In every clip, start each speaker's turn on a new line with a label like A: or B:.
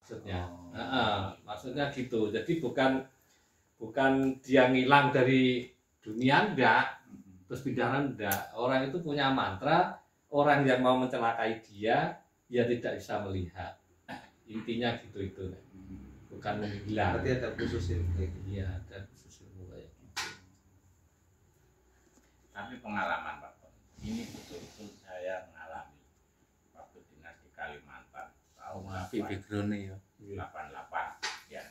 A: maksudnya. Maksudnya gitu. Jadi bukan dia ngilang dari dunia enggak, terus pindahan enggak. Orang itu punya mantra, orang yang mau mencelakai dia tidak bisa melihat. Intinya gitu itu. Bukan menghilang.
B: Berarti ada khusus ilmu kayak gitu.
A: Iya, ada khusus ilmu kayak gitu.
C: Tapi pengalaman Pak, ini betul-betul saya mengalami waktu dinas di Kalimantan tahun
D: Tapi background-nya ya.
C: 88 ya.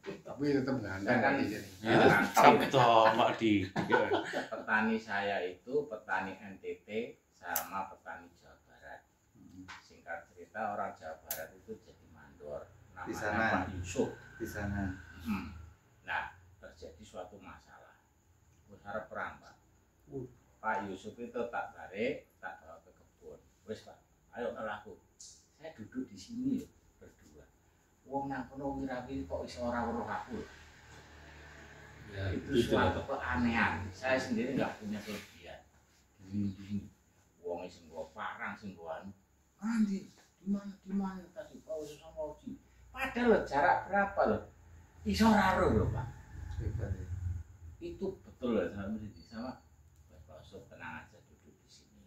E: Tapi tetap ngandang
C: Kan
E: lagi jadi.
D: Ya, sabto Mak Di.
C: Petani saya itu petani NTT sama petani Jawa Barat. Singkat cerita orang Jawa Barat itu jadi mandor.
B: Di
C: Namanya
B: sana.
C: Pak Yusuf.
B: Di sana.
C: Nah, terjadi suatu masalah. Harap perang, Pak. Pak Yusuf itu tak tarik, tak bawa ke kebun. Wes Pak, ayo aku. Saya duduk di sini ya, berdua. Wong nang kono wira-wiri kok iso ora weruh aku.
A: Ya,
C: Itu suatu keanehan. Saya sendiri nggak punya kelebihan. Dilindungi. Wong sing nggo parang sing nggo anu. Andi, di mana tadi Pak Yusuf sama Oji? Padahal jarak berapa loh? Iso ora weruh lho, Pak.
B: Hebat ya.
C: Itu betul loh sama Bapak Yusuf, tenang aja duduk di sini.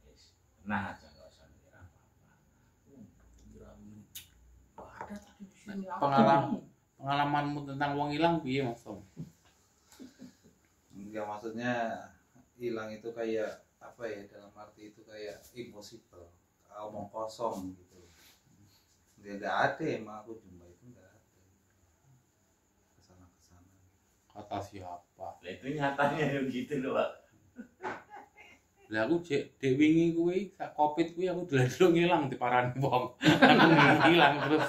C: Yes. Tenang aja nggak usah mikir apa-apa. Ada tadi di sini.
D: Pengalamanmu tentang wong ilang piye Mas Tom?
B: Enggak, maksudnya hilang itu kayak apa ya, dalam arti itu kayak impossible, omong kosong gitu. Dia nggak ada, emang aku jumpa itu nggak ada. Kesana.
D: Kata siapa?
C: Lah itu nyatanya gitu loh, Pak.
D: Lah aku cek dek wingi kuwi sak Covid kuwi aku delok ngilang diparani wong. Aku ngilang terus.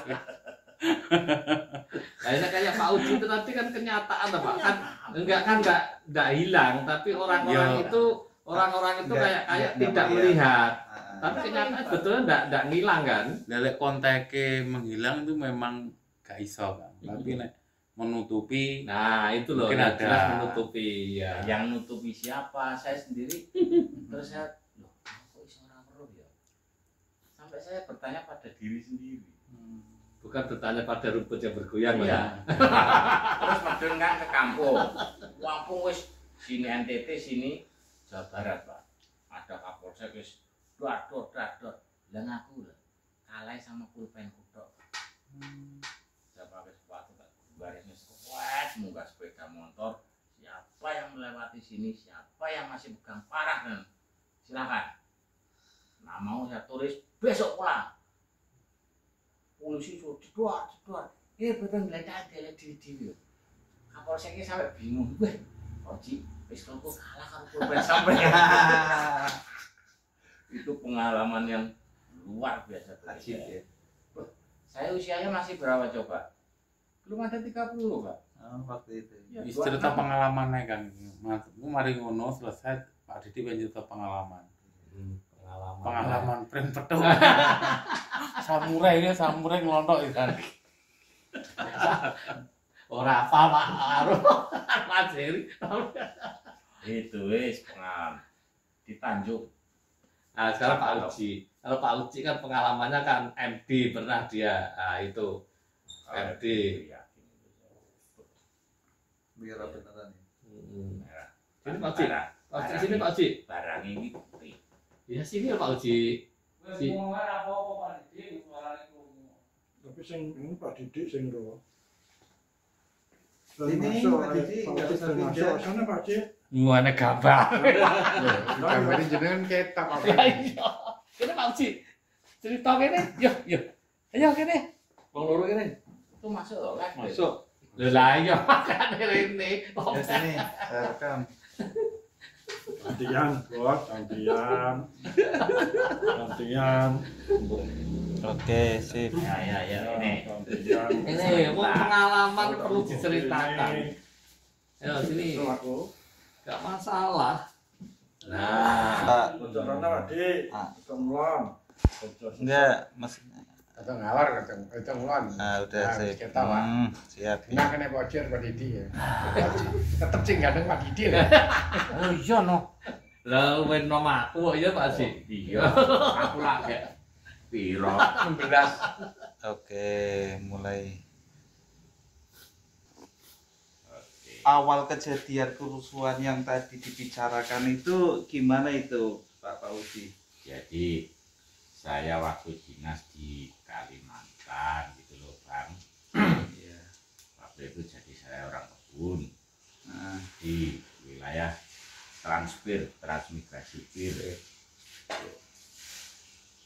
A: Kayaknya kayak Pak Uji itu tadi kan kenyataan Pak, kan enggak hilang, tapi orang-orang itu kayak tidak melihat. Tapi kenyataan sebetulnya enggak ngilang kan.
D: Lek konteke menghilang itu memang gak iso kan. Tapi nek menutupi,
A: Nah, itu loh
D: mungkin
A: yang
D: ada.
A: jelas menutupi ya.
C: Yang nutupi siapa? Saya sendiri. Terus saya, loh, kok iso ora weruh ya? Sampai saya bertanya pada diri sendiri.
A: Bukan bertanya pada rumput yang bergoyang
C: Iya.
A: ya.
C: Terus medun kan ke kampung. Kampung wis sini NTT, sini Jawa Barat, Pak. Ada Kapolsek wis dar. Lah ngaku lah. Kalah sama pulpen kutok. Saya pakai sepatu tak barisnya sekuat, munggah sepeda motor. Siapa yang melewati sini, siapa yang masih pegang parah dan silakan. Nah mau saya tulis besok pulang. Polisi sudah jedor. Betul ngelihat diri. Kapolseknya sampai bingung. Wah, Oji, pistolku kalah kalau pulpen sampai. Itu pengalaman yang luar biasa.
B: Ajib ya.
C: Saya usianya masih berapa coba? Belum ada 30, Pak.
B: Waktu itu.
C: Ya,
D: wis cerita pengalaman kan. Aku mari ngono selesai Pak Didi pengen cerita pengalaman. Pengalaman prem petuk. Samurai ngelontok kan.
A: Ora apa Pak Aruf. Mas Heri.
C: Itu wis pengalaman di Tanjung.
A: Nah, sekarang Pak Uji. Kalau Pak Uji kan pengalamannya kan MD pernah dia. Nah, itu MD.
B: Biar beneran ya.
A: Sini Pak Uji. Pak Uji sini Pak Uji.
C: Barang ini putih.
A: Ya sini ya Pak Uji.
F: Tapi sing ini Pak Didik sing ro.
B: Ini Pak Didik nggak usah pindah.
F: Sana Pak Dik.
A: Ngene gambar.
E: Gambar jenengan ketok apa?
A: Ya iya. Kene Pak Uji. Cerita kene. Yo. Ayo kene. Wong loro kene.
C: Itu masuk loh, kan?
A: Masuk. Lah iya makane rene.
B: Ya sini, saya rekam.
F: Gantian, Bos, gantian.
B: Oke, sip.
C: Ya, ini.
F: Gantian.
A: Ini pengalaman perlu diceritakan. Ayo sini.
F: Itu aku.
A: Gak masalah. Nah,
B: Pak,
F: Bocoran Pak Dik. Kemlon.
B: enggak, maksudnya.
E: Atau ngawar itu ngulon.
B: Udah sip.
E: Kita Pak.
B: Siap.
E: Nah kena bocor Pak Didi ya. Tetep sing gandeng Pak Didi lah.
D: Oh iya no.
A: lah wen nom aku kok ya Pak Sih.
C: Iya, aku lagi. Piro?
E: 16.
B: Oke, mulai
C: Oke.
B: awal kejadian kerusuhan yang tadi dibicarakan itu gimana itu Pak Fauzi?
C: Jadi saya waktu dinas di Kalimantan gitu loh Bang.
B: Iya.
C: Waktu itu jadi saya orang kebun
B: Nah,
C: di wilayah transmigrasi bir.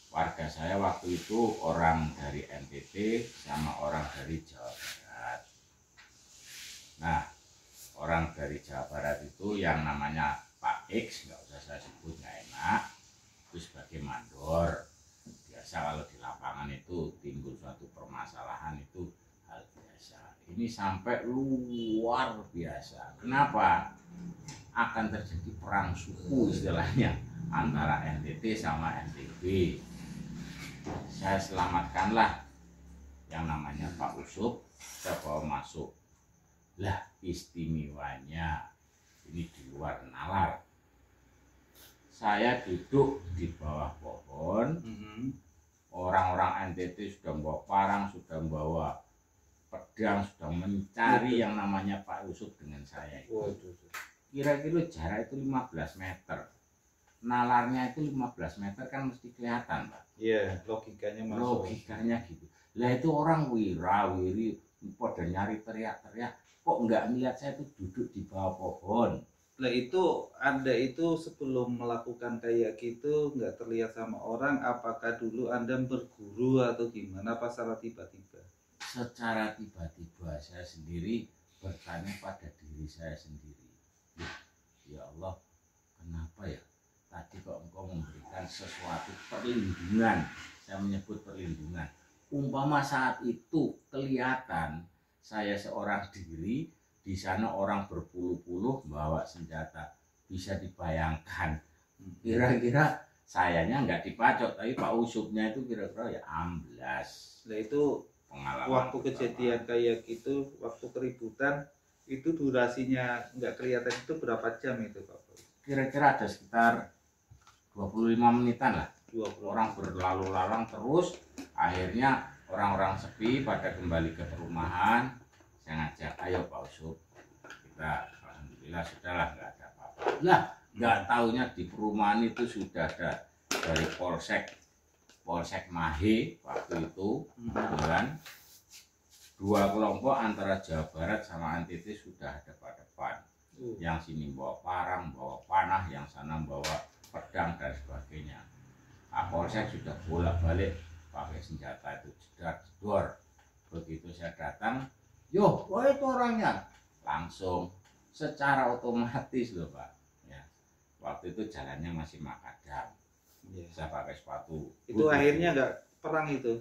C: Warga saya waktu itu orang dari NTT sama orang dari Jawa Barat. Nah, orang dari Jawa Barat itu yang namanya Pak X, nggak usah saya sebut, nggak enak, itu sebagai mandor. Biasa kalau di lapangan itu timbul suatu permasalahan itu hal biasa. Ini sampai luar biasa. Kenapa? Akan terjadi perang suku istilahnya antara NTT sama NTB. Saya selamatkanlah yang namanya Pak Usup, saya bawa masuk. Lah istimewanya ini di luar nalar. Saya duduk di bawah pohon, orang-orang NTT sudah membawa parang, sudah membawa pedang, sudah mencari yang namanya Pak Usup dengan saya. Kira-kira jarak itu 15 meter. Nalarnya itu 15 meter kan mesti kelihatan Pak.
B: iya, logikanya masuk.
C: Logikanya gitu. Lah itu orang wira-wiri pada nyari teriak-teriak, kok nggak melihat saya tuh duduk di bawah pohon.
B: Lah itu Anda itu sebelum melakukan kayak gitu nggak terlihat sama orang, apakah dulu Anda berguru atau gimana, apa secara tiba-tiba?
C: Secara tiba-tiba saya sendiri bertanya pada diri saya sendiri, ya Allah, kenapa ya tadi kok engkau memberikan sesuatu perlindungan? Saya menyebut perlindungan. Umpama saat itu kelihatan saya seorang diri, di sana orang berpuluh-puluh bawa senjata, bisa dibayangkan. Kira-kira sayanya nggak dipacok, tapi Pak Usupnya itu kira-kira ya amblas.
B: Lah itu
C: Pengalaman
B: waktu
C: pertama.
B: kejadian kayak gitu, waktu keributan itu durasinya nggak kelihatan itu berapa jam itu Pak?
C: Kira-kira ada sekitar 25 menitan lah.
B: 20
C: Orang berlalu lalang terus, akhirnya orang-orang sepi pada kembali ke perumahan. Saya ngajak, ayo Pak Usup, kita alhamdulillah sudahlah, nggak ada apa-apa. Lah nggak taunya di perumahan itu sudah ada dari Polsek Mahe waktu itu, kan? Dua kelompok antara Jawa Barat sama NTT sudah ada pada depan. Yang sini bawa parang, bawa panah, yang sana bawa pedang dan sebagainya. Polsek sudah bolak-balik pakai senjata itu jedor. Begitu saya datang, yo, wah itu orangnya, langsung secara otomatis loh Pak. Ya, waktu itu jalannya masih makadam. Saya pakai sepatu.
B: Itu akhirnya nggak perang itu?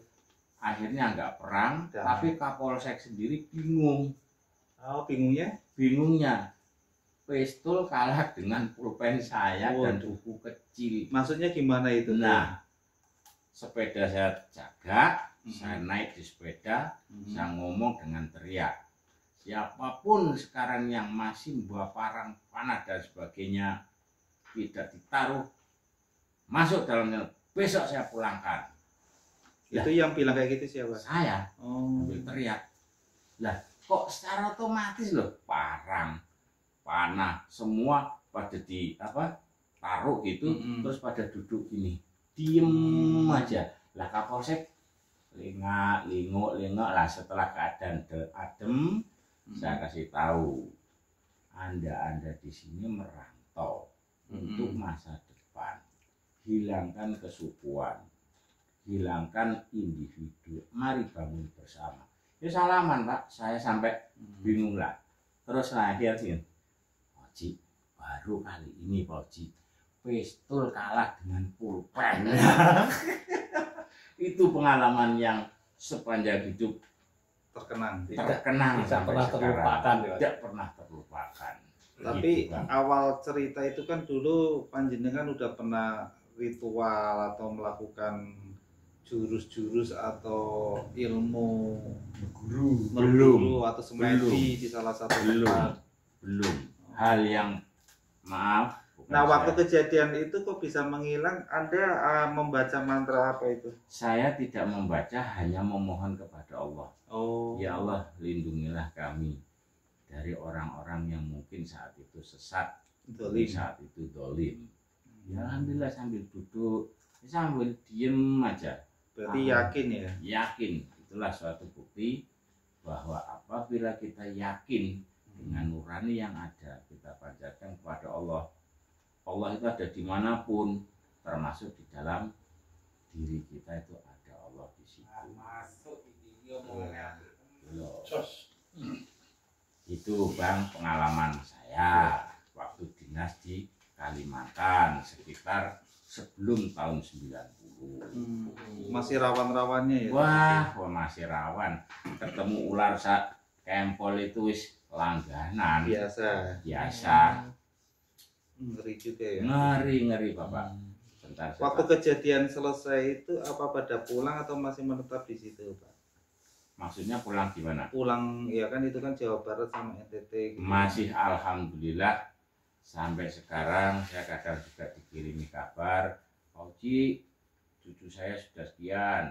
C: Akhirnya nggak perang,
B: Dan-
C: tapi Kapolsek sendiri bingung.
B: Oh, bingungnya?
C: Bingungnya, pistol kalah dengan pulpen saya dan
B: Waduh.
C: buku kecil.
B: Maksudnya gimana itu?
C: Nah, sepeda saya jaga, saya naik di sepeda, saya ngomong dengan teriak, siapapun sekarang yang masih membawa parang, panah dan sebagainya tidak ditaruh, masuk dalamnya, besok saya pulangkan.
B: Itu yang bilang kayak gitu siapa?
C: Saya
B: Oh,
C: sambil teriak, lah kok secara otomatis loh, parang, panah, semua pada di taruh gitu, terus pada duduk gini, diem aja. Lah Kapolsek lingok lah, setelah keadaan adem, saya kasih tahu, anda di sini merantau untuk masa depan, hilangkan kesukuan, hilangkan individu, mari bangun bersama. Ya salaman Pak, saya sampai bingung lah. Terus akhirnya, Pak Ji, baru kali ini Pak Ji, pistol kalah dengan pulpen. Itu pengalaman yang sepanjang hidup
B: terkenang.
C: terkenang
A: tidak
C: sampai
A: pernah
C: sekarang.
A: terlupakan, ya.
C: Tidak pernah terlupakan.
B: Tapi
C: Gitu, Bang.
B: awal cerita itu kan dulu panjenengan udah pernah ritual atau melakukan jurus-jurus atau ilmu guru atau semedi di salah satu tempat.
C: belum hal yang maaf
B: Nah, waktu
C: saya.
B: kejadian itu kok bisa menghilang? Anda membaca mantra apa itu?
C: Saya tidak membaca, hanya memohon kepada Allah.
B: Oh.
C: Ya Allah, lindungilah kami dari orang-orang yang mungkin saat itu sesat,
B: Dolim.
C: saat itu dolim. Ya alhamdulillah, sambil duduk, sambil diem aja.
B: Berarti yakin ya?
C: Yakin, itulah suatu bukti bahwa apabila kita yakin dengan nurani yang ada, kita panjatkan kepada Allah. Allah itu ada dimanapun, termasuk di dalam diri kita itu ada Allah di situ. Loh. Itu Bang pengalaman saya waktu dinas di Kalimantan sekitar sebelum tahun 90.
B: Masih rawan-rawannya ya?
C: Wah, masih rawan. Ketemu ular sak kempol itu wis langganan.
B: Biasa. Ngeri juga ya?
C: Ngeri Bapak. Bentar,
B: Waktu kejadian selesai itu apa pada pulang atau masih menetap di situ Pak?
C: Maksudnya pulang gimana?
B: Pulang, ya kan itu kan Jawa Barat sama NTT gitu.
C: Masih alhamdulillah sampai sekarang saya kadang juga dikirimi kabar, Pak Uci, cucu saya sudah sekian,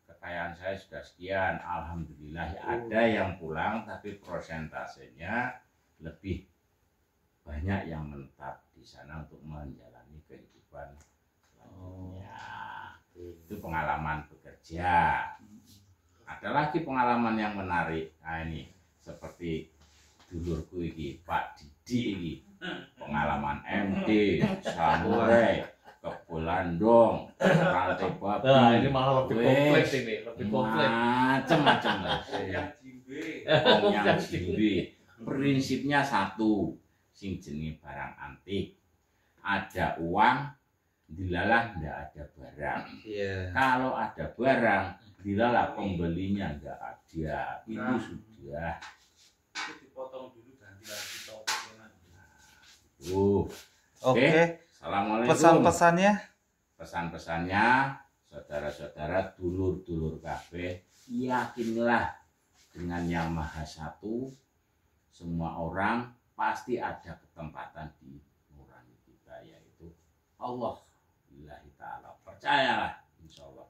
C: kekayaan saya sudah sekian. Alhamdulillah ada yang pulang, tapi persentasenya lebih banyak yang menetap di sana untuk menjalani kehidupan selanjutnya. Itu pengalaman bekerja. Ada lagi pengalaman yang menarik. Nah ini seperti dulurku ini Pak Didi ini, pengalaman MD, samurai, kebulandong, rantai babi.
A: Nah, ini malah lebih kompleks
C: Wes,
A: ini, lebih kompleks.
C: macam-macam lah. Yang jimbe. Prinsipnya satu, sing jenenge barang antik. Ada uang, dilalah ndak ada barang.
B: Iya.
C: Kalau ada barang, dilalah pembelinya nggak ada. Itu sudah.
D: Dipotong dulu ganti lagi
B: Oke.
C: Assalamualaikum.
B: Pesan-pesannya?
C: Pesan-pesannya, saudara-saudara, dulur-dulur kabeh, yakinlah dengan Yang Maha Satu. Semua orang pasti ada ketempatan di nurani kita, yaitu Allah. Billahi ta'ala. Percayalah, insya Allah.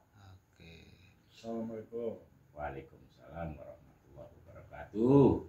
B: Oke.
F: Assalamualaikum.
C: Waalaikumsalam warahmatullahi wabarakatuh.